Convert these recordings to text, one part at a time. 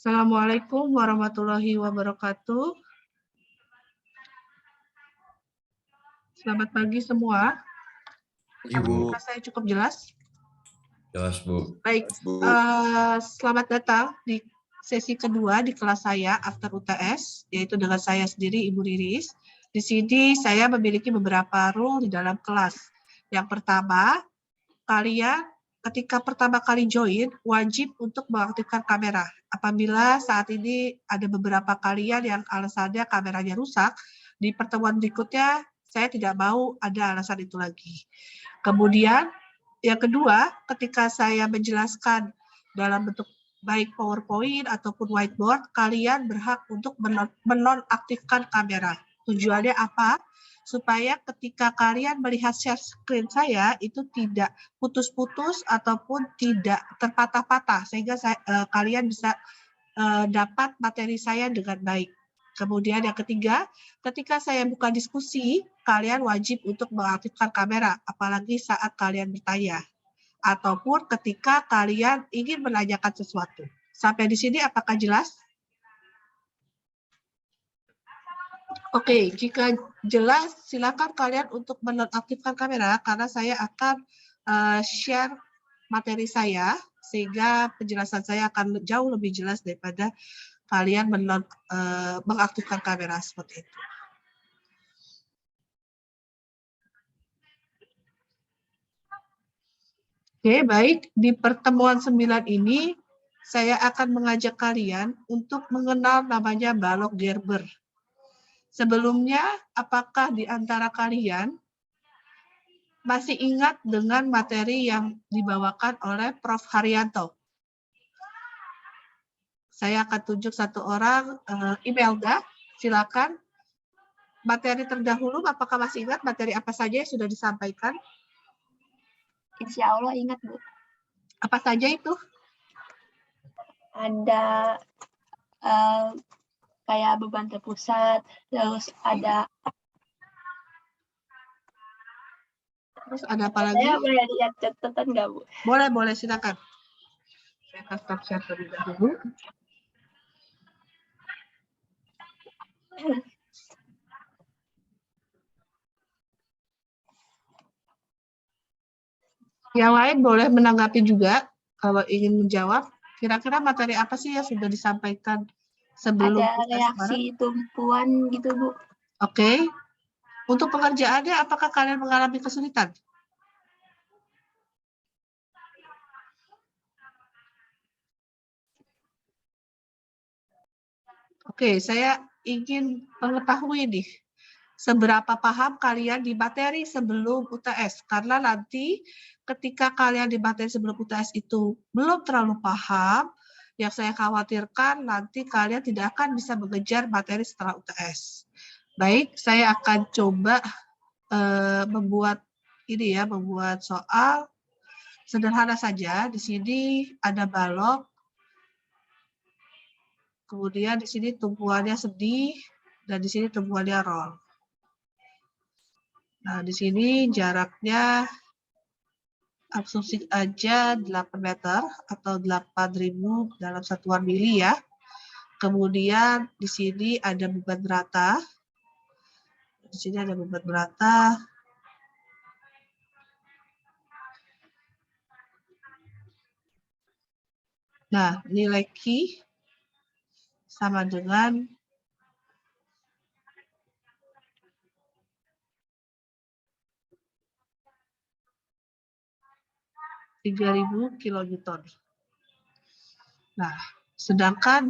Assalamualaikum warahmatullahi wabarakatuh. Selamat pagi semua. Ibu. Apakah saya cukup jelas? Jelas, Bu. Baik, selamat datang di sesi kedua di kelas saya After UTS, yaitu dengan saya sendiri, Ibu Riris. Di sini saya memiliki beberapa rule di dalam kelas. Yang pertama, kalian ketika pertama kali join, wajib untuk mengaktifkan kamera. Apabila saat ini ada beberapa kalian yang alasannya kameranya rusak, di pertemuan berikutnya saya tidak mau ada alasan itu lagi. Kemudian, yang kedua, ketika saya menjelaskan dalam bentuk baik PowerPoint ataupun whiteboard, kalian berhak untuk menonaktifkan kamera. Tujuannya apa? Supaya ketika kalian melihat share screen saya, itu tidak putus-putus ataupun tidak terpatah-patah, sehingga kalian bisa dapat materi saya dengan baik. Kemudian yang ketiga, ketika saya buka diskusi, kalian wajib untuk mengaktifkan kamera, apalagi saat kalian bertanya, ataupun ketika kalian ingin menanyakan sesuatu. Sampai di sini apakah jelas? Oke, jika jelas, silakan kalian untuk menonaktifkan kamera, karena saya akan share materi saya, sehingga penjelasan saya akan jauh lebih jelas daripada kalian mengaktifkan kamera seperti itu. Oke, baik. Di pertemuan 9 ini, saya akan mengajak kalian untuk mengenal namanya balok Gerber. Sebelumnya, apakah di antara kalian masih ingat dengan materi yang dibawakan oleh Prof. Haryanto? Saya akan tunjuk satu orang, Imelda, silakan. Materi terdahulu, apakah masih ingat materi apa saja yang sudah disampaikan? Insya Allah ingat, Bu. Apa saja itu? Ada kayak beban terpusat, terus ada apa lagi? Saya boleh lihat catatan nggak, Bu? Boleh, silakan. Saya akan stop share terlebih dahulu. Yang lain boleh menanggapi juga kalau ingin menjawab. Kira-kira materi apa sih yang sudah disampaikan sebelum ada reaksi tumpuan gitu, Bu. Oke. Untuk pengerjaannya, apakah kalian mengalami kesulitan? Oke, saya ingin mengetahui nih, seberapa paham kalian di materi sebelum UTS. Karena nanti ketika kalian di materi sebelum UTS itu belum terlalu paham, yang saya khawatirkan nanti kalian tidak akan bisa mengejar materi setelah UTS. Baik, saya akan coba membuat soal sederhana saja. Di sini ada balok, kemudian di sini tumpuannya sedih, dan di sini tumpuannya roll. Nah, di sini jaraknya asumsi aja 8 meter atau 8.000 dalam satuan mili ya. Kemudian di sini ada beban rata. Di sini ada beban rata. Nah, nilai Q sama dengan 3.000 kilonewton. Nah, sedangkan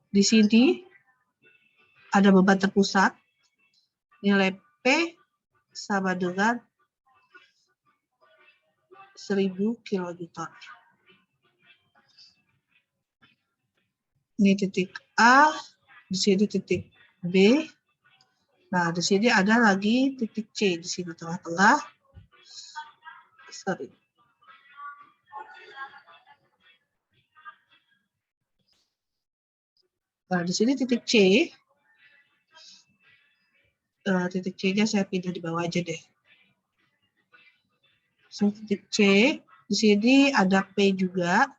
di sini ada beban terpusat, nilai P sama dengan 1.000 kilonewton. Ini titik A, di sini titik B. Nah, di sini ada lagi titik C di sini tengah-tengah. Sorry. Nah, di sini titik C. Titik C-nya saya pindah di bawah aja deh. So, titik C, di sini ada P juga.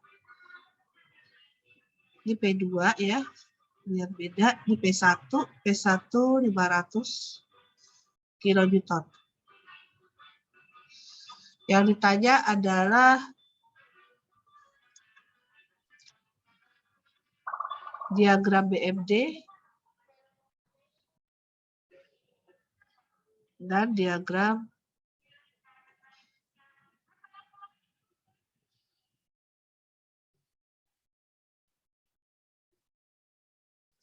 di P2 ya, biar beda. Di P1 500 kilonewton. Yang ditanya adalah diagram BMD dan diagram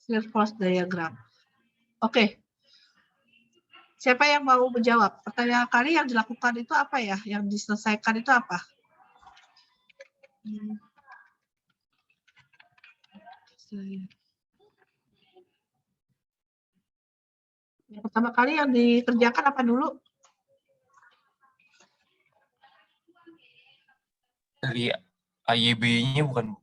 shear force diagram. Oke. Siapa yang mau menjawab? Pertanyaan kali yang dilakukan itu apa ya? Yang diselesaikan itu apa? Yang pertama kali yang dikerjakan apa dulu? Dari AYB-nya bukan, Bu?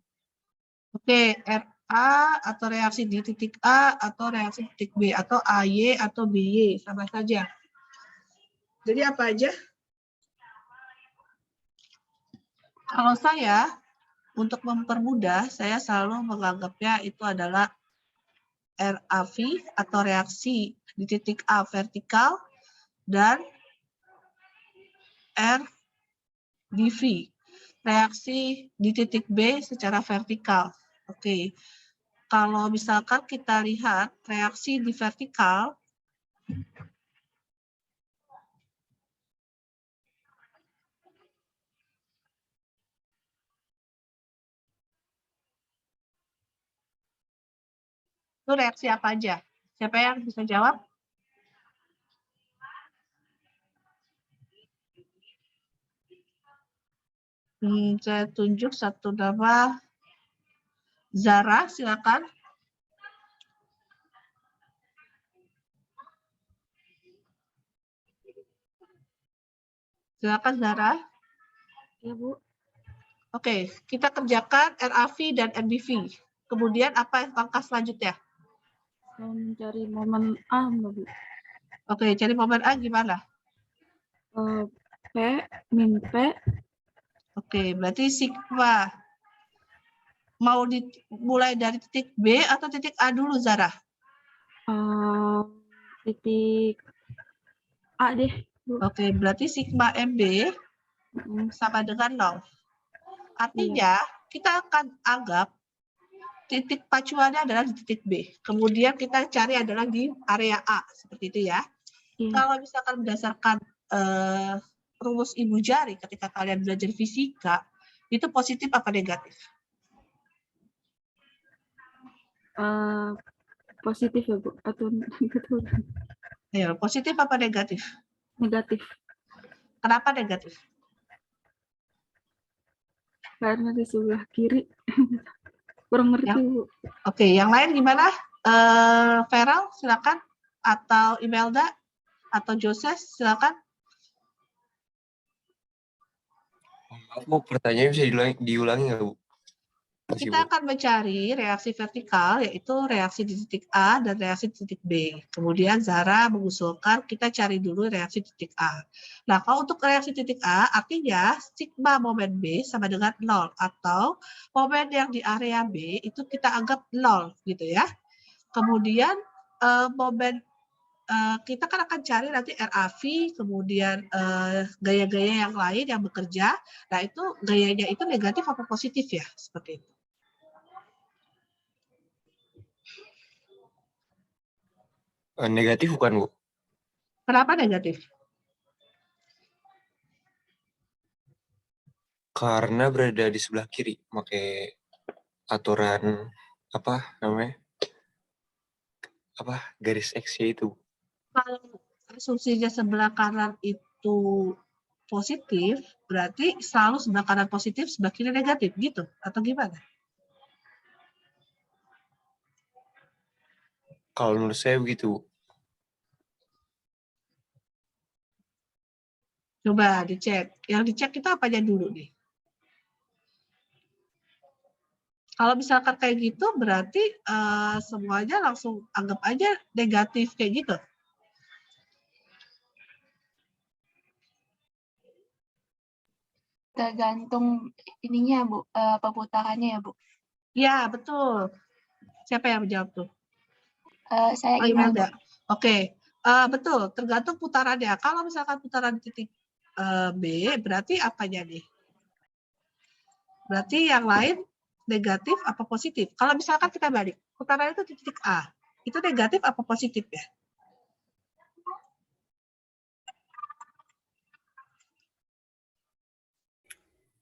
Oke, RA atau reaksi di titik A atau reaksi di titik B atau AY atau BY sama saja. Jadi apa aja? Kalau saya untuk mempermudah, saya selalu menganggapnya itu adalah RAV atau reaksi di titik A vertikal dan RDV reaksi di titik B secara vertikal. Oke. Kalau misalkan kita lihat reaksi di vertikal, itu reaksi apa aja? Siapa yang bisa jawab? Saya tunjuk satu nama. Zara, silakan. Silakan Zara. Ya, Bu. Oke, kita kerjakan RAV dan NBV. Kemudian apa langkah selanjutnya? Mencari momen A, Bu. Oke, cari momen A gimana? P min P. Oke, berarti sigma mau dimulai dari titik B atau titik A dulu, Zara? Titik A deh, Bu. Oke, berarti sigma MB sama dengan 0. Artinya, kita akan anggap titik pacuannya adalah di titik B. Kemudian kita cari adalah di area A, seperti itu ya. Iya. Kalau misalkan berdasarkan rumus ibu jari ketika kalian belajar fisika, itu positif apa negatif? Positif ya, Bu? Atau betul? Ya, positif apa negatif? Negatif. Kenapa negatif? Karena di sebelah kiri. Kurang ngerti, Bu. Oke, yang lain gimana? Feral, silakan. Atau Imelda, atau Joses, silakan. Bu, pertanyaannya bisa diulangi nggak, Bu? Masih, Kita Bu. akan mencari reaksi vertikal, yaitu reaksi di titik A dan reaksi di titik B. Kemudian Zara mengusulkan kita cari dulu reaksi di titik A. Nah, kalau untuk reaksi titik A, artinya sigma momen B sama dengan 0. Atau momen yang di area B itu kita anggap 0, gitu ya. Kemudian momen kita kan akan cari nanti RAV, kemudian gaya-gaya yang lain yang bekerja. Nah, itu gayanya itu negatif apa positif ya? Seperti itu. Negatif bukan, Bu? Kenapa negatif? Karena berada di sebelah kiri, pakai aturan apa namanya? Garis X-nya itu. Kalau asumsinya sebelah kanan itu positif, berarti selalu sebelah kanan positif, sebelah kiri negatif, gitu? Atau gimana? Kalau menurut saya begitu, Bu. Coba dicek. Yang dicek itu apanya dulu nih? Kalau misalkan kayak gitu, berarti semuanya langsung anggap aja negatif kayak gitu. Tergantung ininya, Bu, perputarannya ya, Bu. Ya, betul. Siapa yang menjawab tuh? Saya Oh, Imelda. Imelda. Oke, betul. Tergantung putarannya. Kalau misalkan putaran titik B, berarti apanya nih? Berarti yang lain negatif apa positif? Kalau misalkan kita balik, putaran itu di titik A, itu negatif apa positif ya?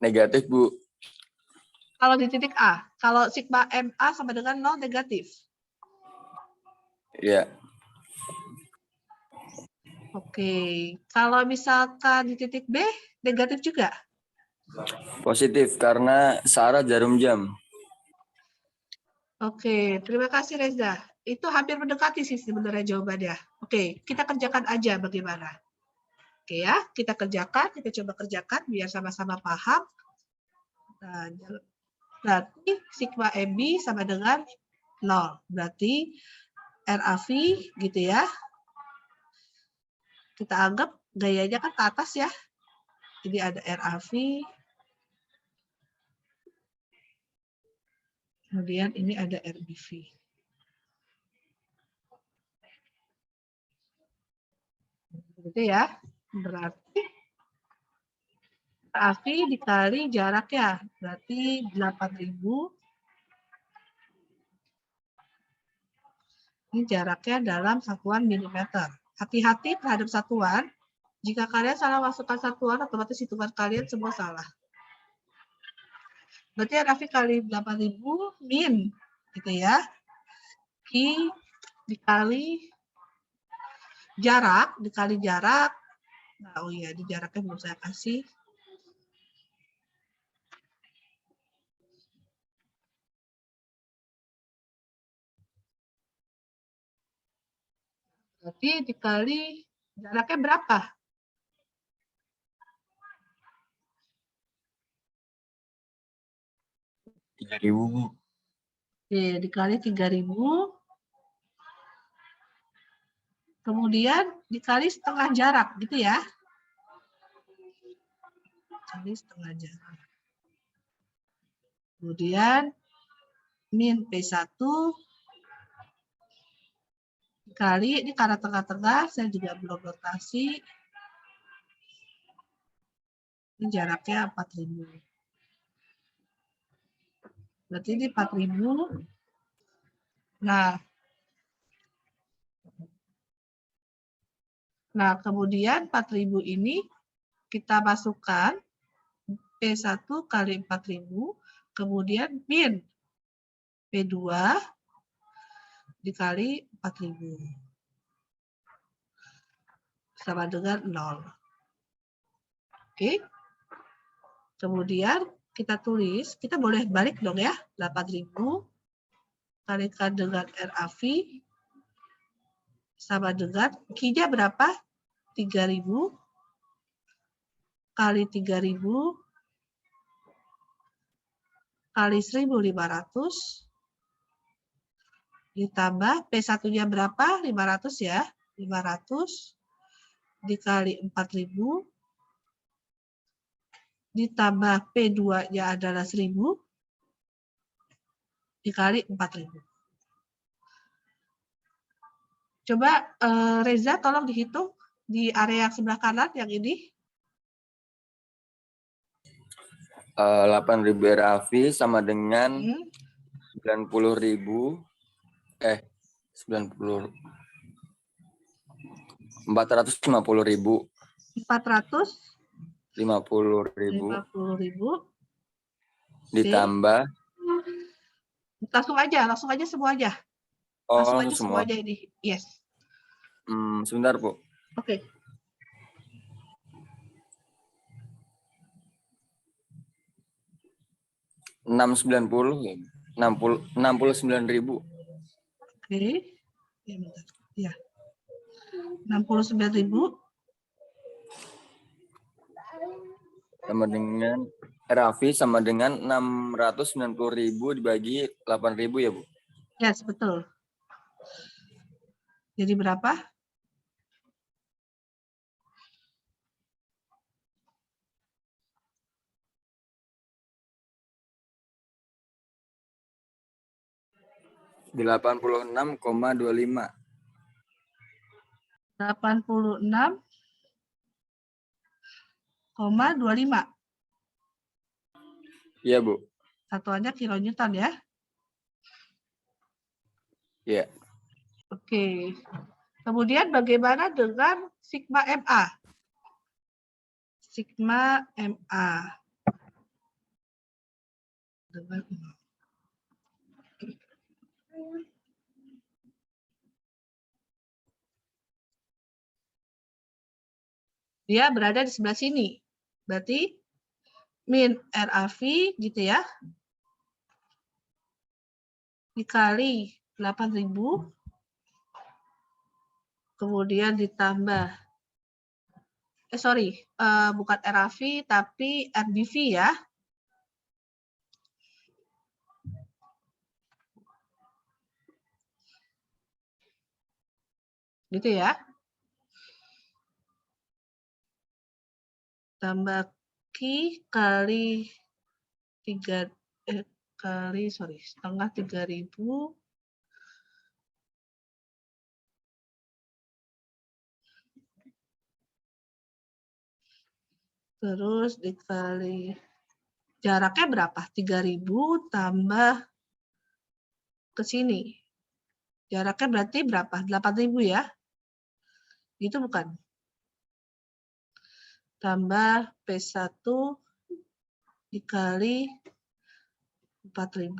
Negatif, Bu. Kalau di titik A, kalau sigma MA sama dengan 0 negatif. Iya. Oke, kalau misalkan di titik B, negatif juga. Positif karena syarat jarum jam. Oke, terima kasih Reza. Itu hampir mendekati sih sebenarnya jawabannya. Oke, kita kerjakan aja bagaimana. Oke ya, kita kerjakan, kita coba kerjakan biar sama-sama paham. Nah, berarti sigma MB sama dengan 0. Berarti RAV gitu ya. Kita anggap gayanya kan ke atas ya. Jadi ada RAV. Kemudian ini ada RBV. Gitu ya. Berarti RAV dikali jaraknya. Berarti 8.000. Ini jaraknya dalam satuan milimeter. Hati-hati terhadap satuan. Jika kalian salah masukkan satuan, otomatis hitungan kalian semua salah. Berarti RAV kali 8.000 min. Gitu ya. I dikali jarak, dikali jarak. Nah, oh iya, di jaraknya belum saya kasih. Berarti dikali jaraknya berapa? 3.000, Bu. Oke, dikali 3.000. Kemudian dikali setengah jarak, gitu ya. Kali setengah jarak. Kemudian min P1 dikali, ini karena tengah-tengah, saya juga belum notasi. Ini jaraknya 4.000. Berarti ini 4.000. Nah, kemudian 4.000 ini kita masukkan P1 kali 4.000, kemudian min P2 dikali 4.000. Sama dengan 0. Oke. Kemudian kita tulis, kita boleh balik dong ya, 8.000 kalikan dengan RAV sama dengan Q-nya berapa? 3.000 kali 3.000 kali 1.500 ditambah P1-nya berapa? 500 ya. 500 dikali 4.000 ditambah P2-nya adalah 1.000 dikali 4.000. Coba Reza tolong dihitung di area sebelah kanan yang ini. 8.000 RAV sama dengan 90.000 450.000 450.000 ditambah langsung aja semua aja. Langsung aja semua aja ini. Yes. Sebentar, Bu. Oke. $690.000 69.000. Oke. Ya, bentar. Ya. 69.000 sama dengan RAV sama dengan 690.000 dibagi 8.000 ya, Bu? Yes, betul. Jadi berapa? 86,25. 86,25. Iya, Bu. Satuannya kilonewton ya. Iya. Oke. Kemudian bagaimana dengan sigma MA? Sigma MA. Dia berada di sebelah sini. Berarti min RAV gitu ya. Dikali 8.000. Kemudian ditambah. Bukan RAV tapi RBV ya. Gitu ya. Tambah Q kali setengah 3.000 terus dikali jaraknya berapa? 3.000 tambah ke sini. Jaraknya berarti berapa? 8.000 ya? Gitu bukan? Tambah P1 dikali 4.000.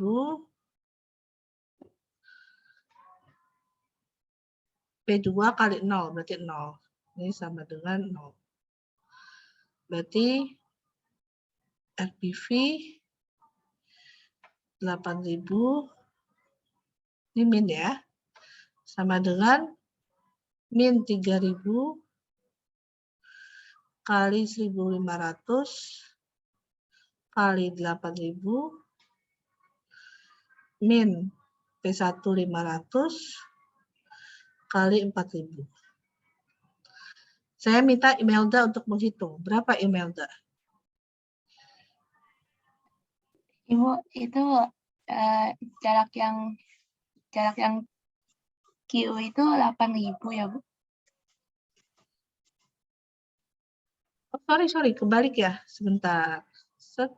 P2 kali 0, berarti 0. Ini sama dengan 0. Berarti RPV 8.000, ini min ya, sama dengan min 3.000 kali 1.500 kali 8.000 min P1 500 kali 4.000. Saya minta Imelda untuk menghitung. Berapa Imelda? Ibu, itu jarak yang QU itu 8.000 ya, Bu? Oh, sorry, kebalik ya. Sebentar. Set.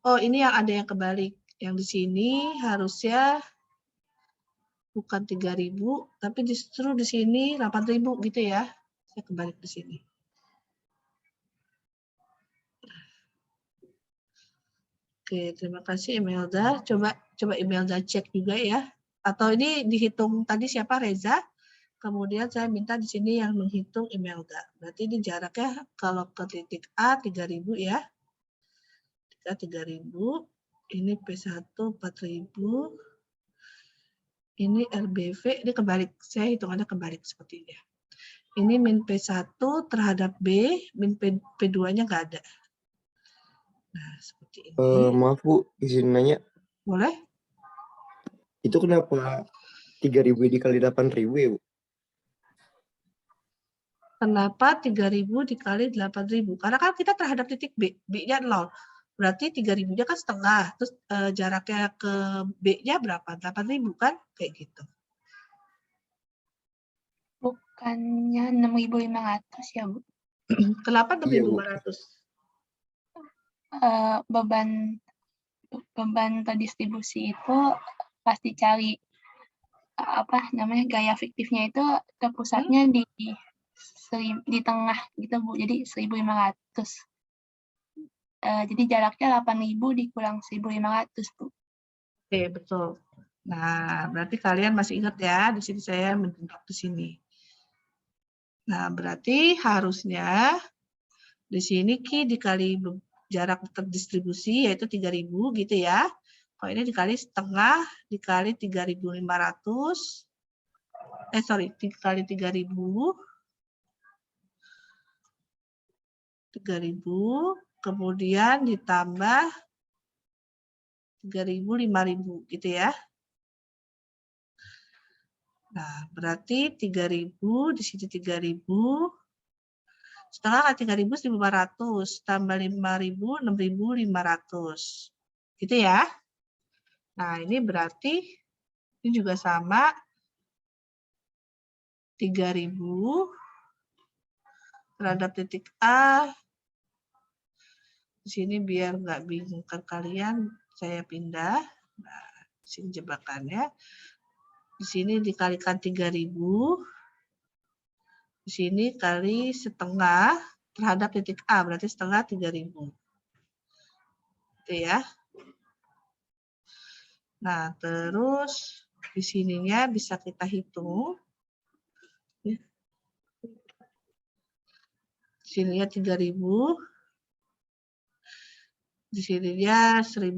Oh, ini yang ada yang kebalik. Yang di sini harusnya bukan 3.000, tapi justru di sini 8.000 gitu ya. Saya kebalik di sini. Oke, terima kasih Imelda. Coba Imelda cek juga ya. Atau ini dihitung tadi siapa? Reza. Kemudian saya minta di sini yang menghitung Imelda. Berarti ini jaraknya kalau ke titik A 3.000 ya. 3.000. Ini P1 4.000. Ini RBV, ini kebalik. Saya hitungannya kebalik seperti ini. Ini min P1 terhadap B, min P2-nya nggak ada. Nah, seperti ini. Maaf Bu, izin nanya. Boleh? Itu kenapa 3.000 dikali 8.000 ya Bu? Kenapa 3.000 dikali 8.000? Karena kan kita terhadap titik B, B-nya 0. Berarti 3.000-nya kan setengah. Terus jaraknya ke B-nya berapa? 8.000 kan? Kayak gitu. Bukannya 6.500 ya, Bu? Kenapa Iya, Bu. 6.500? Beban ke distribusi itu pasti cari gaya fiktifnya itu terpusatnya di tengah gitu, Bu. Jadi 1.500. Jadi jaraknya 8.000 dikurang 1.500, Bu. Oke, betul. Nah, berarti kalian masih ingat ya, di sini saya menunjuk di sini. Nah, berarti harusnya di sini Q dikali jarak terdistribusi yaitu 3.000 gitu ya. Kalau ini dikali setengah dikali 3.500. Dikali 3.000. 3.000, kemudian ditambah 3.000, 5.000 gitu ya. Nah, berarti 3.000, di sini 3.000, setengah kali 3.000, 1.500, tambah 5.000, 6.500. Gitu ya. Nah, ini berarti ini juga sama 3.000 terhadap titik A. Di sini biar nggak bingung ke kalian, saya pindah. Nah, sini jebakannya. Di sini dikalikan 3.000. Di sini kali setengah terhadap titik A, berarti setengah 3.000. Itu ya. Nah, terus di sininya bisa kita hitung. Di sininya 3.000. Di sininya 1.500.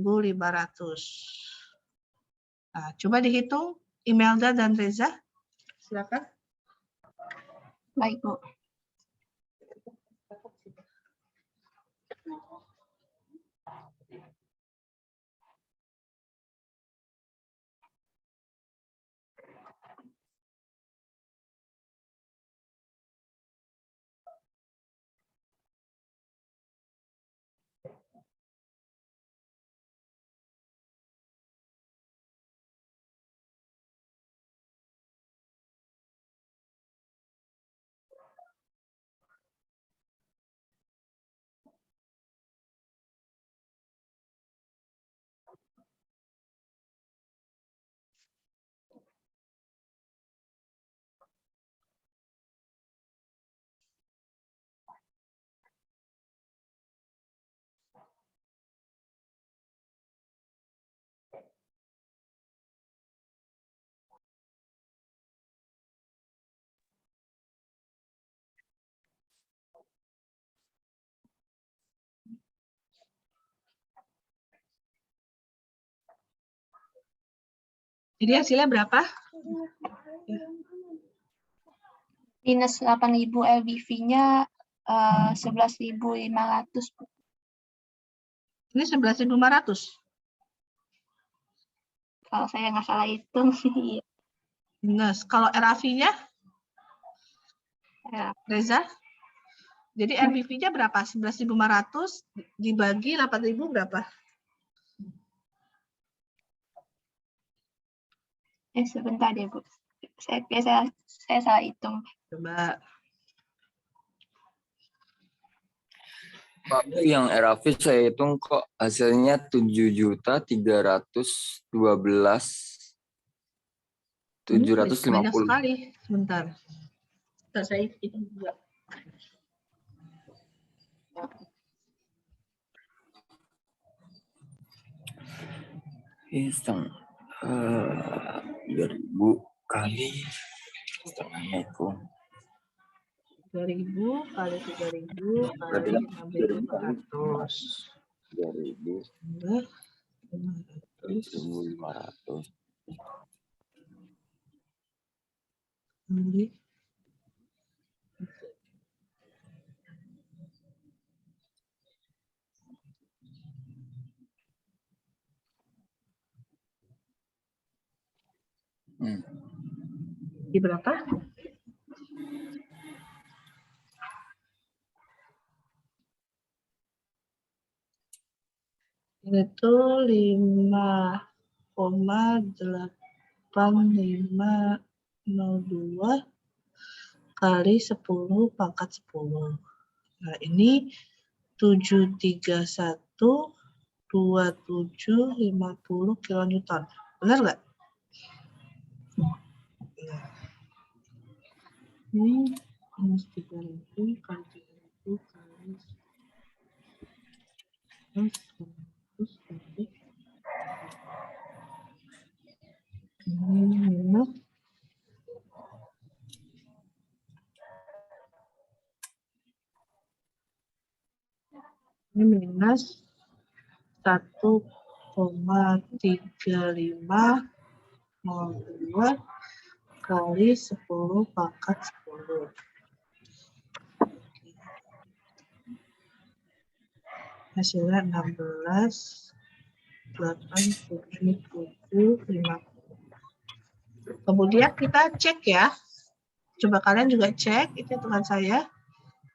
Nah, coba dihitung Imelda dan Reza. Silakan. Baik, Bu. Jadi hasilnya berapa? Minus 8.000 LBV-nya 11.500. Ini 11.500. Kalau saya nggak salah hitung sih. Minus. Kalau RAV-nya, Ya, Reza? Jadi RBV-nya berapa? 11.500 dibagi 8.000 berapa? sebentar deh, Bu. Saya salah hitung. Coba. Pak Bu, yang RAV saya hitung kok hasilnya 7.013.750. Banyak sekali. Sebentar. Bentar, saya hitung juga. Hitung 3.000 kali setengahnya itu 3.000 kali 3.000 kali 6.500. 3.000 1.500 kali di berapa? Itu 5,8502 kali 10 pangkat 10. Nah, ini 731,2750 kilonewton. Benar nggak? Ini minus 3.000 kali 3.000 kali 100 kali ini minus ini minus 1,3502 kali 10 pangkat 10. Hasilnya 16,87750. Kemudian kita cek ya. Coba kalian juga cek, itu hitungan saya.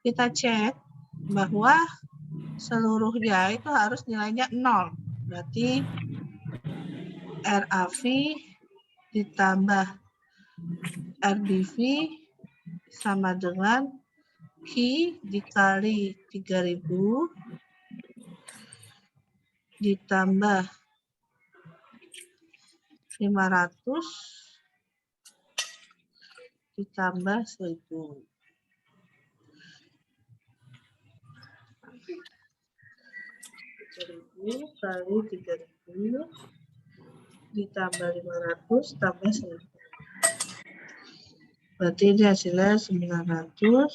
Kita cek bahwa seluruhnya itu harus nilainya 0. Berarti RAV ditambah RBV sama dengan Q dikali 3.000 ditambah 500 ditambah 1.000. Kali 3.000 ditambah 500 tambah 1.000. Berarti ini hasilnya 900,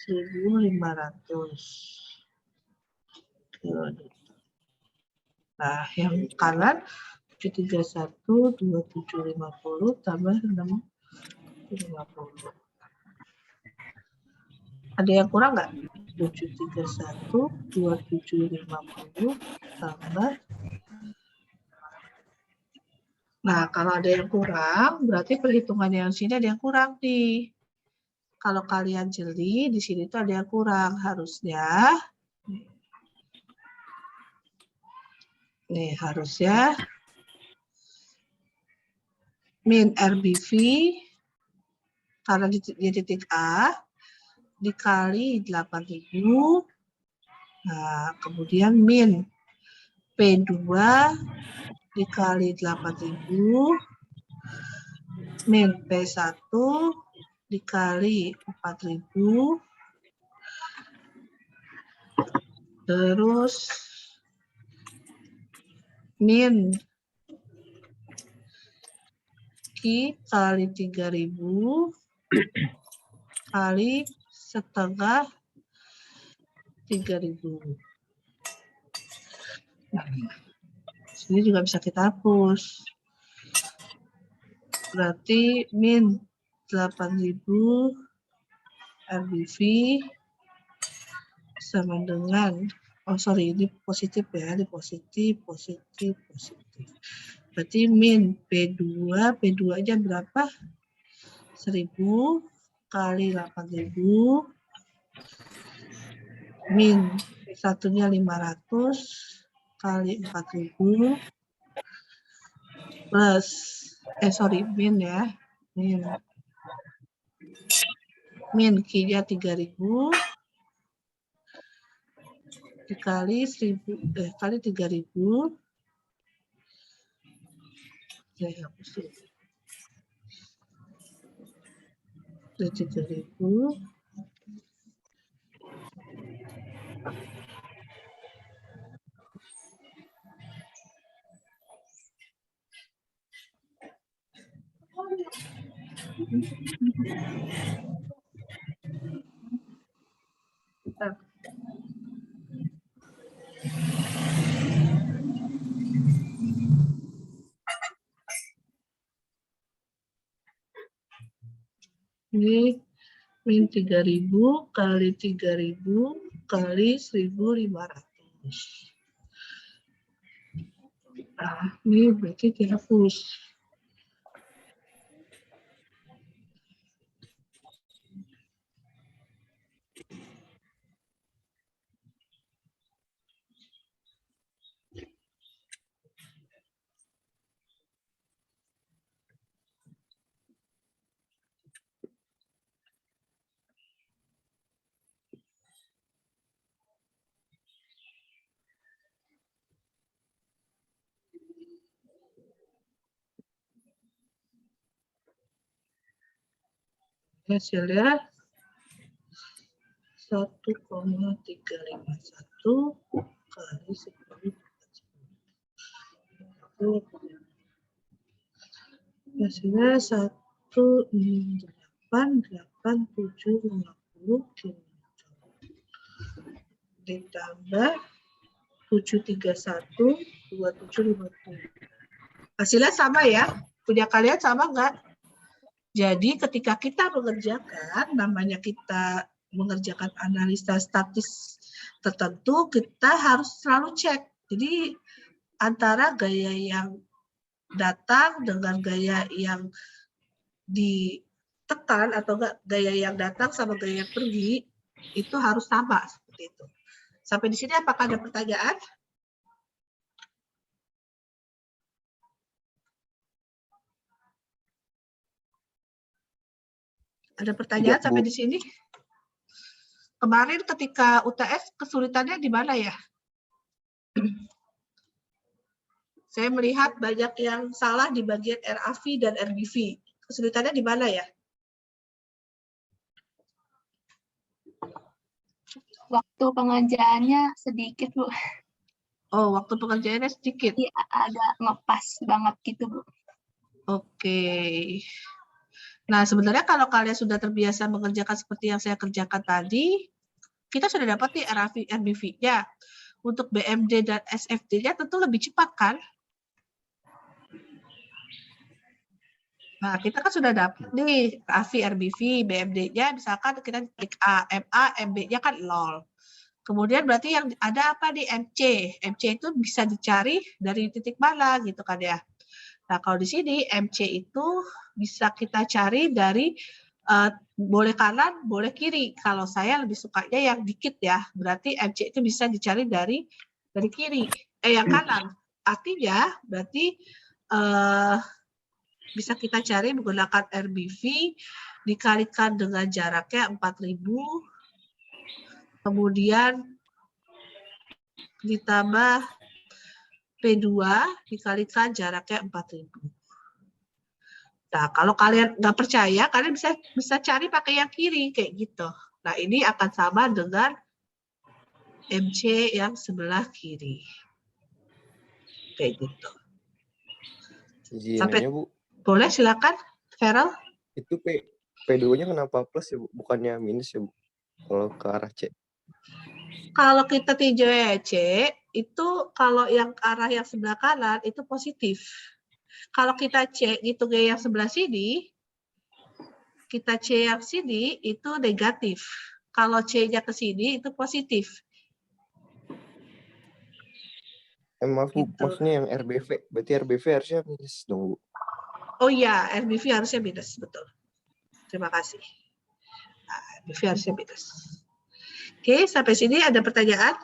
1.500. Nah, yang kanan 731, 2750 tambah 650. Ada yang kurang nggak? 731, 2750 tambah. Nah, kalau ada yang kurang, berarti perhitungan yang sini ada yang kurang nih. Kalau kalian jeli, di sini tuh ada yang kurang. Harusnya, nih harusnya min RBV, karena di titik A, dikali 8.000. Nah, kemudian min P2 dikali 8.000, min P1 dikali 4.000, terus min Q kali 3.000 kali setengah 3.000. Nah, sini juga bisa kita hapus. Berarti min 8.000 RBV sama dengan, oh sorry, ini positif ya, ini positif. Berarti min P2 aja berapa? 1.000 kali 8.000 min P1-nya 500 kali 4.000 plus min ya, min Q-nya 3.000 dikali 1.000 kali 3.000. Saya hapus dulu. 3.000 ini min 3.000 kali 3.000 kali 1.500. Nah, ini berarti dihapus. Hasilnya 1,351 kali 10. Hasilnya 168.750 km. Ditambah 731, 2750. Hasilnya sama ya? Punya kalian sama nggak? Jadi ketika kita mengerjakan, namanya kita mengerjakan analisa statis tertentu, kita harus selalu cek. Jadi antara gaya yang datang dengan gaya yang ditekan atau enggak, gaya yang datang sama gaya yang pergi, itu harus sama seperti itu. Sampai di sini apakah ada pertanyaan? Ada pertanyaan Bu. sampai di sini? Kemarin ketika UTS kesulitannya di mana ya? Saya melihat banyak yang salah di bagian RAV dan RBV. Kesulitannya di mana ya? Waktu pengerjaannya sedikit, Bu. Oh, waktu pengerjaannya sedikit. Iya, agak ngepas banget gitu, Bu. Oke. Nah, sebenarnya kalau kalian sudah terbiasa mengerjakan seperti yang saya kerjakan tadi, kita sudah dapat nih RAV, RBV-nya. Untuk BMD dan SFD-nya tentu lebih cepat, kan? Nah, kita kan sudah dapat nih RAV, RBV, BMD-nya misalkan kita klik A, MA, MB-nya kan 0. Kemudian berarti yang ada apa nih MC? MC itu bisa dicari dari titik mana gitu kan ya. Nah, kalau di sini MC itu bisa kita cari dari boleh kanan, boleh kiri. Kalau saya lebih sukanya yang dikit ya. Berarti MC itu bisa dicari dari kiri, yang kanan. Artinya berarti bisa kita cari menggunakan RBV dikalikan dengan jaraknya 4.000, kemudian ditambah P2 dikalikan jaraknya 4.000. Nah, kalau kalian nggak percaya, kalian bisa cari pakai yang kiri kayak gitu. Nah, ini akan sama dengan MC yang sebelah kiri. Kayak gitu. Izin Sampai nanya, Bu. boleh silakan, Feral. Itu P2-nya kenapa plus ya, Bu? Bukannya minus ya, Bu? Kalau ke arah C. Kalau kita tinjau C, itu kalau yang arah yang sebelah kanan itu positif. Kalau kita C gitu yang sebelah sini, kita C yang sini itu negatif. Kalau C-nya ke sini itu positif. Maaf, Bu, Gitu. maksudnya yang RBV. Berarti RBV harusnya minus dong, Bu. Oh iya, RBV harusnya minus, betul. Terima kasih. Nah, RBV harusnya minus. Oke, sampai sini ada pertanyaan?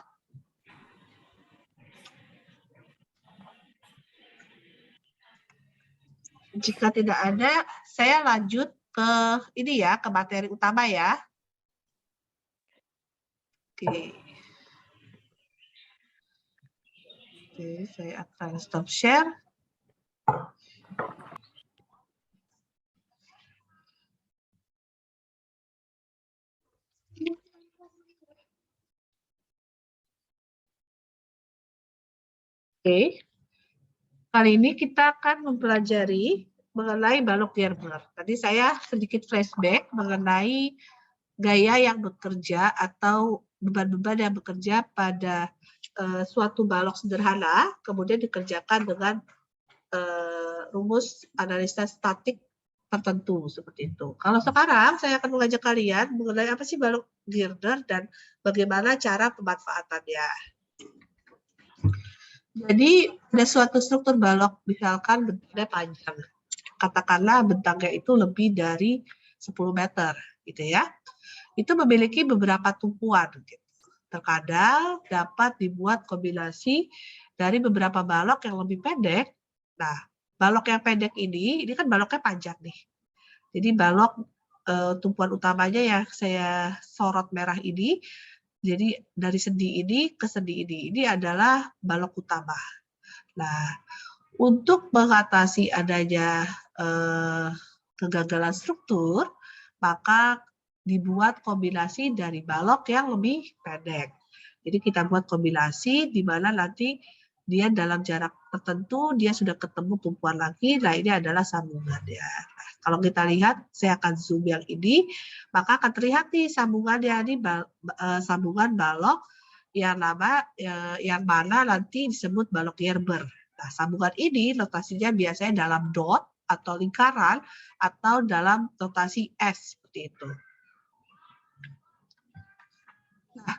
Jika tidak ada, saya lanjut ke ini ya, ke materi utama ya. Oke. Oke, saya akan stop share. Oke. Kali ini kita akan mempelajari mengenai balok Gerber. Tadi saya sedikit flashback mengenai gaya yang bekerja atau beban-beban yang bekerja pada suatu balok sederhana, kemudian dikerjakan dengan rumus analisa statik tertentu seperti itu. Kalau sekarang saya akan mengajak kalian mengenai apa sih balok girder dan bagaimana cara pemanfaatannya. Jadi ada suatu struktur balok, misalkan bentangnya panjang. Katakanlah bentangnya itu lebih dari 10 meter, gitu ya. Itu memiliki beberapa tumpuan. Gitu. Terkadang dapat dibuat kombinasi dari beberapa balok yang lebih pendek. Nah, balok yang pendek ini kan baloknya panjang nih. Jadi balok tumpuan utamanya yang saya sorot merah ini, jadi dari sendi ini ke sendi ini adalah balok utama. Nah, untuk mengatasi adanya kegagalan struktur, maka dibuat kombinasi dari balok yang lebih pendek. Jadi kita buat kombinasi di mana nanti dia dalam jarak tertentu dia sudah ketemu tumpuan lagi. Nah, ini adalah sambungannya. Nah, kalau kita lihat, saya akan zoom yang ini, maka akan terlihat nih sambungannya ini sambungan balok yang mana nanti disebut balok Gerber. Nah, sambungan ini notasinya biasanya dalam dot atau lingkaran atau dalam notasi S seperti itu. Nah,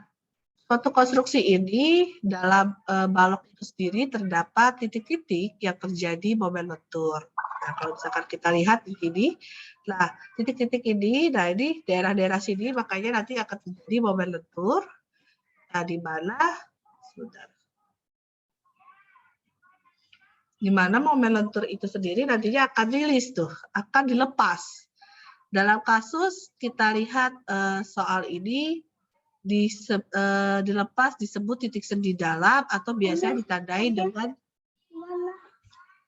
suatu konstruksi ini dalam balok itu sendiri terdapat titik-titik yang terjadi momen lentur. Nah, kalau misalkan kita lihat di sini, nah titik-titik ini, nah ini daerah-daerah sini makanya nanti akan terjadi momen lentur. Nah, di mana, sebentar. Di mana momen lentur itu sendiri nantinya akan rilis tuh, akan dilepas. Dalam kasus kita lihat soal ini dilepas disebut titik sendi dalam atau biasanya ditandai dengan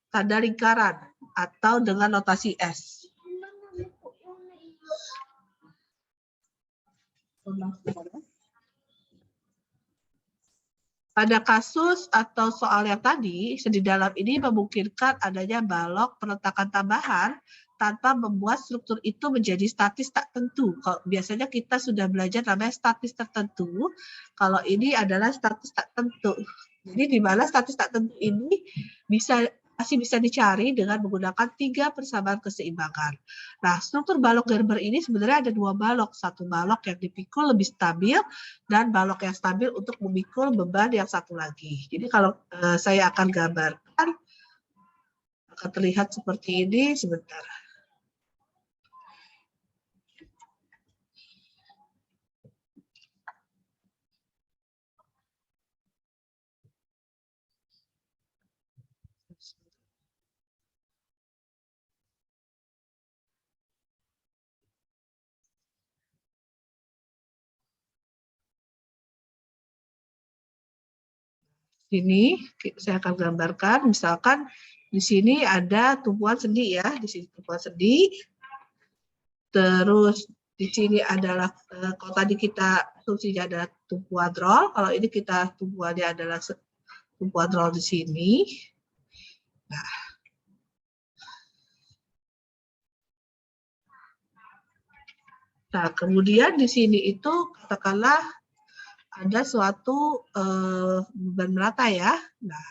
tanda lingkaran atau dengan notasi S. Pada kasus atau soal yang tadi, sendi dalam ini memungkinkan adanya balok peletakan tambahan tanpa membuat struktur itu menjadi statis tak tentu. Kalau biasanya kita sudah belajar namanya statis tertentu, kalau ini adalah statis tak tentu. Jadi di mana statis tak tentu ini masih bisa dicari dengan menggunakan 3 persamaan keseimbangan. Nah, struktur balok Gerber ini sebenarnya ada 2 balok. Satu balok yang dipikul lebih stabil dan balok yang stabil untuk memikul beban yang satu lagi. Jadi kalau saya akan gambarkan, akan terlihat seperti ini sebentar. Sini saya akan gambarkan, misalkan di sini ada tumpuan sendi ya, di sini tumpuan sendi. Terus di sini adalah kalau tadi kita asumsinya adalah tumpuan roll, kalau ini kita tumpuannya adalah tumpuan roll di sini. Nah, kemudian di sini itu katakanlah ada suatu beban merata ya. Nah,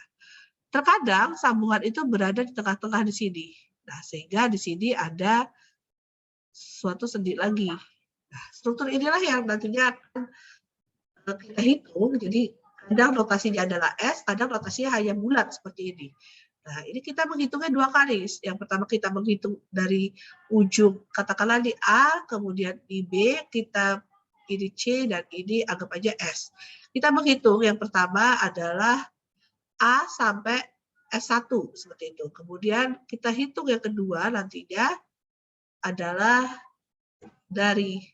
terkadang sambungan itu berada di tengah-tengah di sini. Nah, sehingga di sini ada suatu sendi lagi. Nah, struktur inilah yang nantinya akan kita hitung. Jadi kadang notasinya adalah S, kadang notasinya hanya bulat seperti ini. Nah, ini kita menghitungnya 2 kali. Yang pertama kita menghitung dari ujung, katakanlah di A, kemudian di B, kita ini C, dan ini anggap aja S. Kita menghitung yang pertama adalah A sampai S1, seperti itu. Kemudian kita hitung yang kedua nantinya adalah dari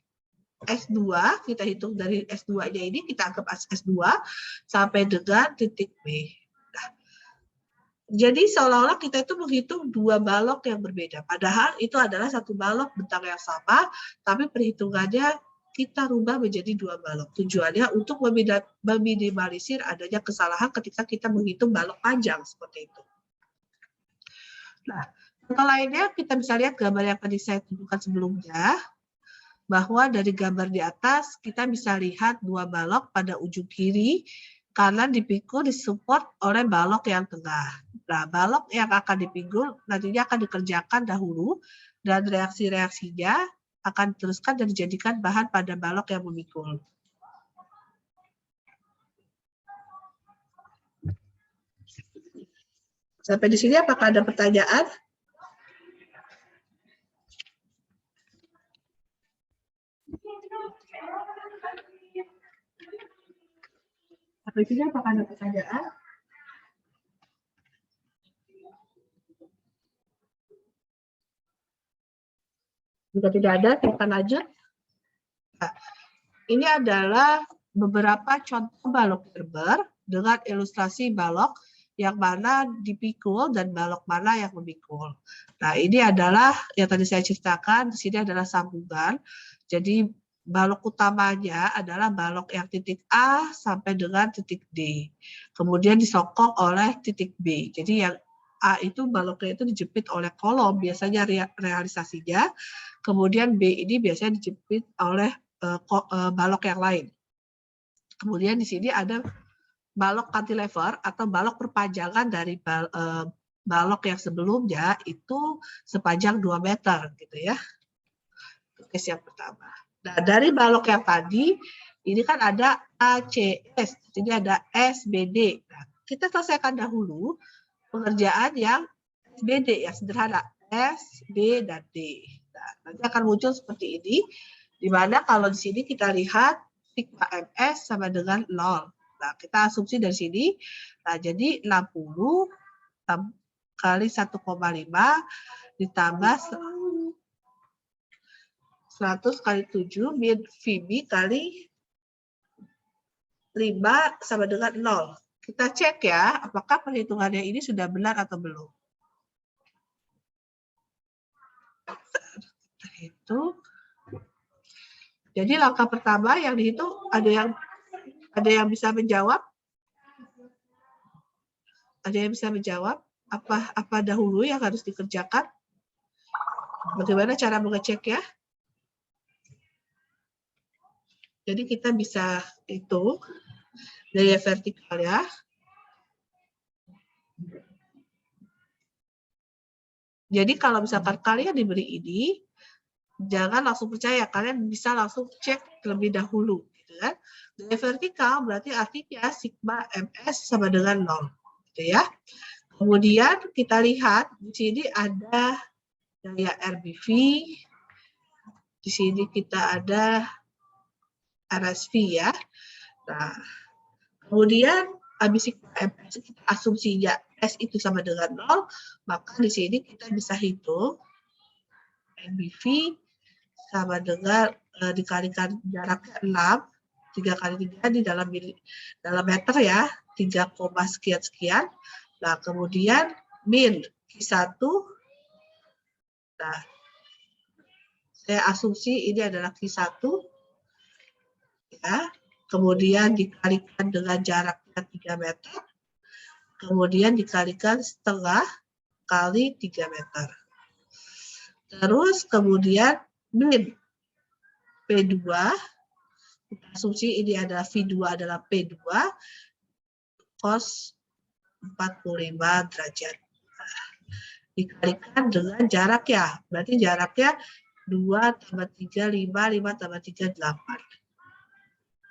S2, kita hitung dari S2-nya ini, kita anggap S2 sampai dengan titik B. Nah, jadi seolah-olah kita itu menghitung 2 balok yang berbeda. Padahal itu adalah satu balok bentang yang sama, tapi perhitungannya kita rubah menjadi 2 balok. Tujuannya untuk meminimalisir adanya kesalahan ketika kita menghitung balok panjang, seperti itu. Nah, contoh lainnya kita bisa lihat gambar yang tadi saya tunjukkan sebelumnya, bahwa dari gambar di atas kita bisa lihat 2 balok pada ujung kiri kanan dipikul disupport oleh balok yang tengah. Nah, balok yang akan dipikul nantinya akan dikerjakan dahulu dan reaksi-reaksinya akan diteruskan dan dijadikan bahan pada balok yang memikul. Sampai di sini apakah ada pertanyaan? Sampai sini apakah ada pertanyaan? Jika tidak ada, kita lanjut. Nah, ini adalah beberapa contoh balok Gerber dengan ilustrasi balok yang mana dipikul dan balok mana yang memikul. Nah, ini adalah yang tadi saya ceritakan, di sini adalah sambungan. Jadi balok utamanya adalah balok yang titik A sampai dengan titik D. Kemudian disokong oleh titik B. Jadi yang A itu baloknya itu dijepit oleh kolom, biasanya realisasinya. Kemudian B ini biasanya dijepit oleh balok yang lain. Kemudian di sini ada balok cantilever atau balok perpanjangan dari balok yang sebelumnya itu sepanjang 2 meter gitu ya. Case yang pertama. Nah, dari balok yang tadi ini kan ada ACS, jadi ada SBD. Nah, kita selesaikan dahulu pengerjaan yang SBD yang sederhana, S, B, dan D. Nah, nanti akan muncul seperti ini, di mana kalau di sini kita lihat sigma MS sama dengan 0. Nah, kita asumsi dari sini, nah jadi 60 kali 1,5 ditambah 100 kali 7 min VB kali 5 sama dengan 0. Kita cek ya, apakah perhitungannya ini sudah benar atau belum. Itu. Jadi langkah pertama yang dihitung, ada yang bisa menjawab? Ada yang bisa menjawab? Apa dahulu yang harus dikerjakan? Bagaimana cara mengeceknya? Jadi kita bisa hitung gaya vertikal ya. Jadi kalau misalkan kalian diberi ini, jangan langsung percaya, kalian bisa langsung cek terlebih dahulu. Gitu kan? Gaya vertikal berarti artinya sigma ms sama dengan 0. Gitu ya. Kemudian kita lihat di sini ada gaya RBV, di sini kita ada RSV ya. Nah, kemudian habis MS kita asumsinya S itu sama dengan 0, maka di sini kita bisa hitung NBV sama dengan dikalikan jaraknya 6, 3 kali 3 di dalam meter ya, 3, sekian. Nah, kemudian min Q1. Nah, saya asumsi ini adalah Q1 ya. Kemudian dikalikan dengan jaraknya 3 meter, kemudian dikalikan setengah kali 3 meter. Terus kemudian min P2, asumsi ini adalah V2 adalah P2, cos 45 derajat. Dikalikan dengan jarak ya, berarti jaraknya 2 tambah 3, 5, 5 tambah 3, 8.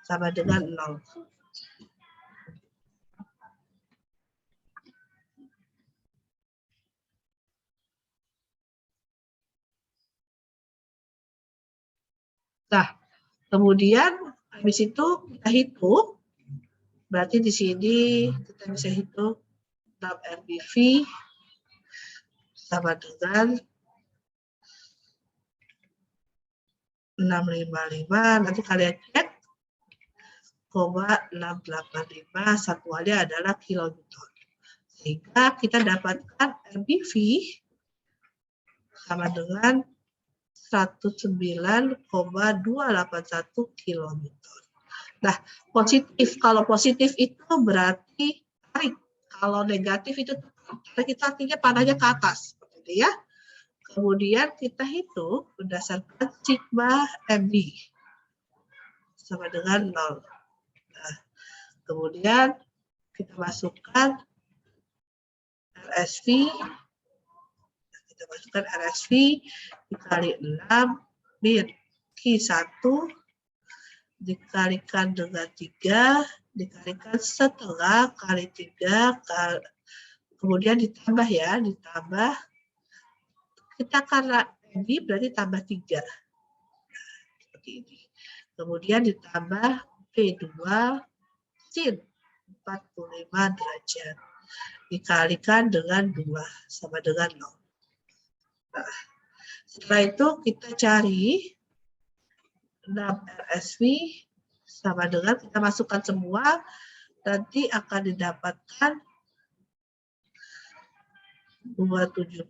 Sama dengan 0. Nah, kemudian habis itu kita hitung, berarti di sini kita bisa hitung 6 RBV sama dengan 655, nanti kalian cek, 685, satuannya adalah kilonewton. Sehingga kita dapatkan RBV sama dengan 109,281 kilonewton. Nah, positif. Kalau positif itu berarti tarik. Kalau negatif itu tarik, kita artinya panahnya ke atas. Seperti ya. Kemudian kita hitung berdasarkan sigma MB sama dengan 0. Nah, kemudian kita masukkan RSV. Kita masukkan RSV dikali 6 min Q1 dikalikan dengan 3 dikalikan setengah kali 3 kemudian ditambah ya, ditambah kita karena MB berarti tambah 3. Seperti ini. Kemudian ditambah P2 sin 45 derajat. Dikalikan dengan 2 sama dengan 0. Nah, setelah itu kita cari 6 RSV sama dengan kita masukkan semua, nanti akan didapatkan 270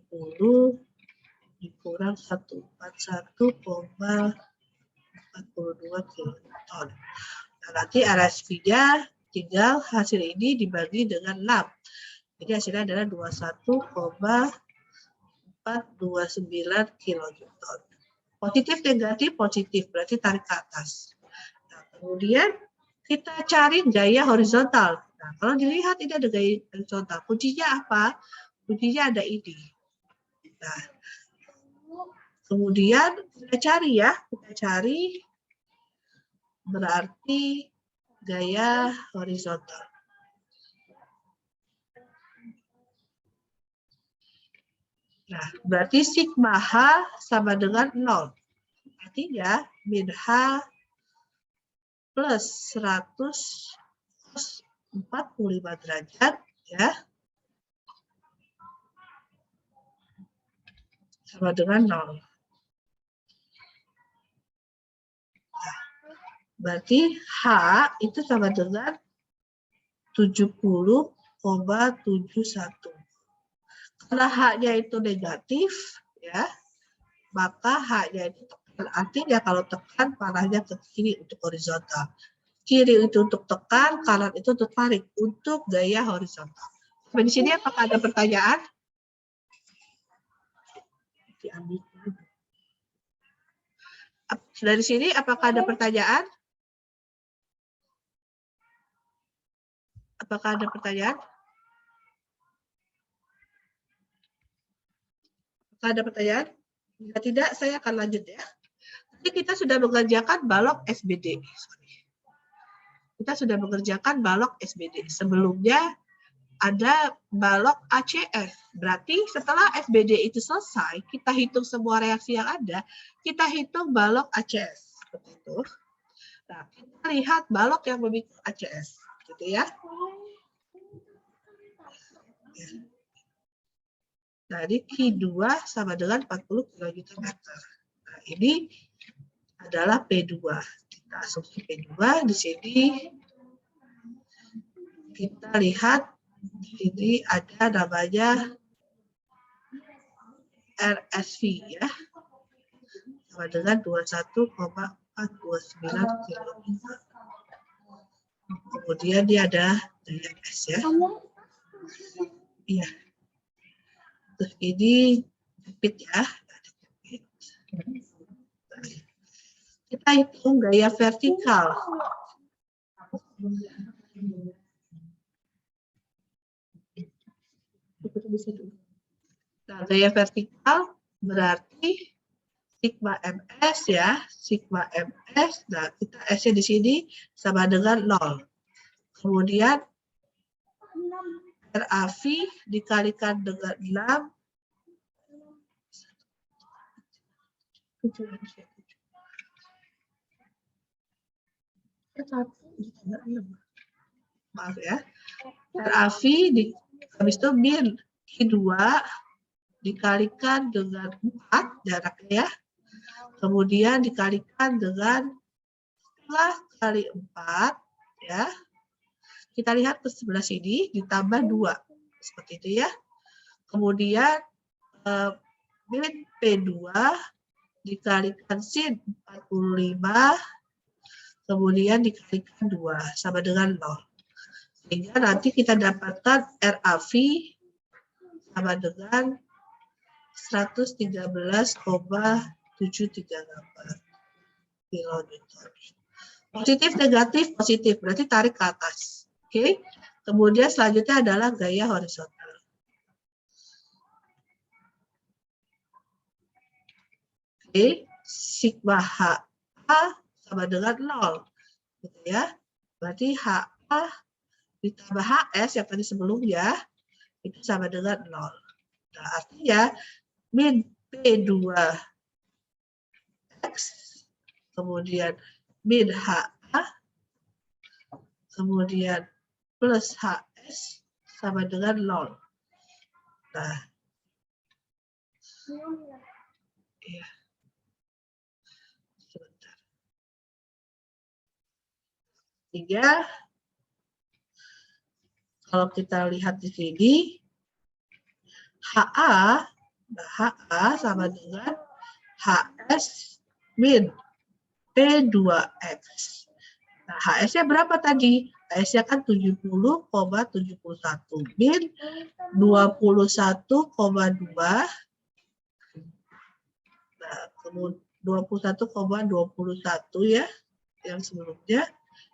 dikurang 141,42 kiloton. Nah, nanti RSV-nya tinggal hasil ini dibagi dengan 6. Jadi hasilnya adalah 21,429 kilonewton. Positif, negatif, positif. Berarti tarik ke atas. Nah, kemudian kita cari gaya horizontal. Nah, kalau dilihat ini ada gaya horizontal. Kuncinya apa? Kuncinya ada ini. Nah, kemudian kita cari ya. Kita cari berarti gaya horizontal. Nah, berarti sigma H sama dengan 0. Artinya min H plus 100 cos 45 derajat ya sama dengan 0. Berarti H itu sama dengan 70,71. Karena H-nya itu negatif, ya, maka H-nya itu tekan. Artinya kalau tekan, panahnya ke kiri untuk horizontal. Kiri itu untuk tekan, kanan itu untuk tarik untuk gaya horizontal. Sampai di sini apakah ada pertanyaan? Dari sini apakah ada pertanyaan? Apakah ada pertanyaan? Apakah ada pertanyaan? Jika tidak, saya akan lanjut ya. Jadi kita sudah mengerjakan balok SBD. Kita sudah mengerjakan balok SBD. Sebelumnya ada balok ACF. Berarti setelah SBD itu selesai, kita hitung semua reaksi yang ada, kita hitung balok ACF. Seperti itu. Nah, kita lihat balok yang memikul ACF. Gitu ya. Jadi Q2 sama dengan 40 kN. Nah, ini adalah P2. Kita asumsi P2 di sini. Kita lihat ini ada namanya RSV ya. Sama dengan 21,429 km. Kemudian dia ada DMS ya. Iya. Terus ini repeat ya. Kita hitung gaya vertikal. Nah, gaya vertikal berarti sigma ms ya, sigma ms. Nah, kita S-nya di sini sama dengan 0. Kemudian RAV dikalikan dengan 6. Maaf ya. RAV habis itu min Q2 dikalikan dengan 4 jaraknya ya. Kemudian dikalikan dengan setelah kali 4 ya. Kita lihat ke sebelah sini ditambah 2. Seperti itu ya. Kemudian min P2 dikalikan sin 45, kemudian dikalikan 2 sama dengan 0. Sehingga nanti kita dapatkan RAV sama dengan 113,738 kilonewton. Positif, negatif, positif. Berarti tarik ke atas. Oke. Kemudian selanjutnya adalah gaya horizontal. Oke. Sigma HA sama dengan 0. Gitu ya. Berarti HA ditambah HS yang tadi sebelumnya itu sama dengan 0. Nah, artinya min P2X kemudian min HA kemudian plus HS sama dengan 0. Nah, ya. Sebentar. Sehingga kalau kita lihat di sini HA, nah HA sama dengan HS min P2X. Nah, HS-nya berapa tadi? HS-nya kan 70,71 min 21,2. Nah, kemudian 21,21 ya, yang sebelumnya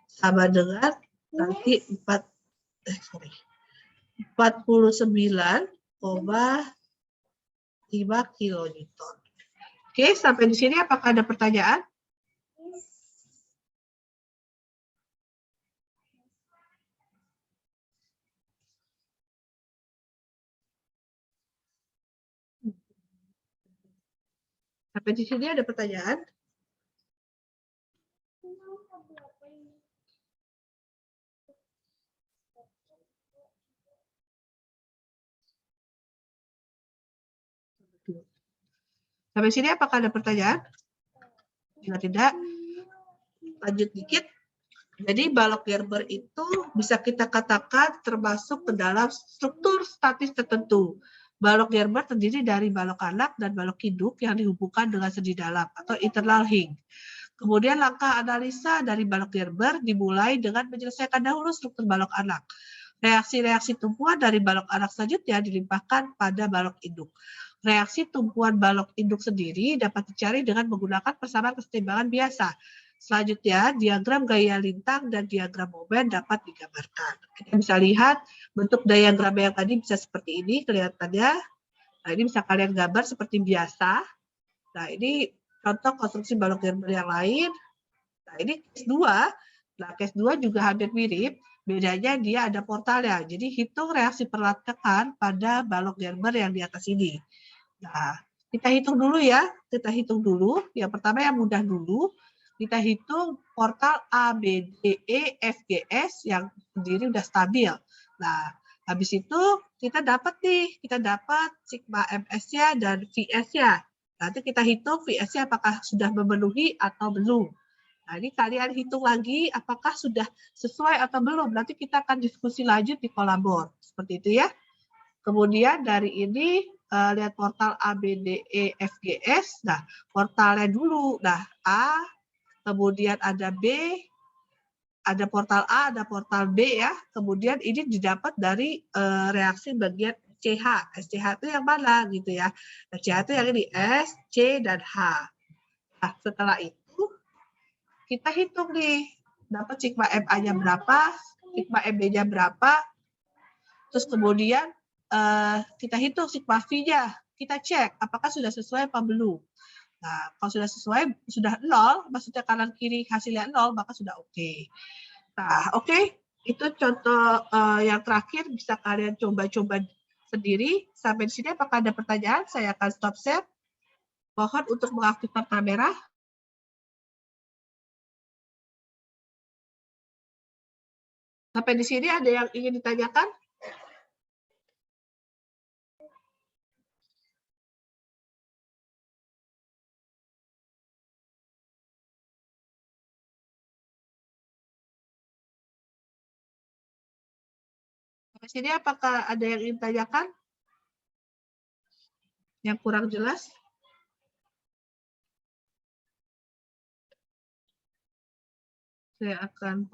sama dengan nanti 49,5 kilonewton. Oke, sampai di sini apakah ada pertanyaan? Sampai di sini ada pertanyaan? Sampai sini apakah ada pertanyaan? Jika tidak, lanjut dikit. Jadi balok Gerber itu bisa kita katakan termasuk ke dalam struktur statis tertentu. Balok Gerber terdiri dari balok anak dan balok induk yang dihubungkan dengan sendi dalam atau internal hinge. Kemudian langkah analisa dari balok Gerber dimulai dengan menyelesaikan dahulu struktur balok anak. Reaksi-reaksi tumpuan dari balok anak selanjutnya dilimpahkan pada balok induk. Reaksi tumpuan balok induk sendiri dapat dicari dengan menggunakan persamaan kesetimbangan biasa. Selanjutnya, diagram gaya lintang dan diagram momen dapat digambarkan. Kita bisa lihat bentuk diagram yang tadi bisa seperti ini kelihatannya. Nah, ini bisa kalian gambar seperti biasa. Nah, ini contoh konstruksi balok Gerber yang lain. Nah, ini case 2. Nah, case 2 juga hampir mirip. Bedanya dia ada portalnya. Jadi, hitung reaksi perletakan pada balok Gerber yang di atas ini. Nah, kita hitung dulu ya. Kita hitung dulu. Yang pertama yang mudah dulu. Kita hitung portal A, B, D, E, F, G, S yang sendiri udah stabil. Nah, habis itu kita dapat sigma MS-nya dan VS-nya. Nanti kita hitung VS-nya apakah sudah memenuhi atau belum. Nah, ini kalian hitung lagi apakah sudah sesuai atau belum. Nanti kita akan diskusi lanjut di kolabor. Seperti itu ya. Kemudian dari ini lihat portal A, B, D, E, F, G, S. Nah, portalnya dulu. Nah, A, kemudian ada B, ada portal A, ada portal B ya. Kemudian ini didapat dari reaksi bagian CH. SCH itu yang mana gitu ya. Nah, CH itu yang ini S, C, dan H. Nah, setelah itu kita hitung nih. Dapat sigma MA-nya berapa, sigma MB-nya berapa. Terus kemudian kita hitung sigma V-nya. Kita cek apakah sudah sesuai apa belum. Nah, kalau sudah sesuai, sudah 0, maksudnya kanan kiri hasilnya 0, maka sudah oke. Nah, oke. Itu contoh yang terakhir, bisa kalian coba-coba sendiri. Sampai di sini apakah ada pertanyaan? Saya akan stop share. Mohon untuk mengaktifkan kamera. Sampai di sini ada yang ingin ditanyakan? Sampai sini apakah ada yang ingin ditanyakan? Yang kurang jelas? Saya akan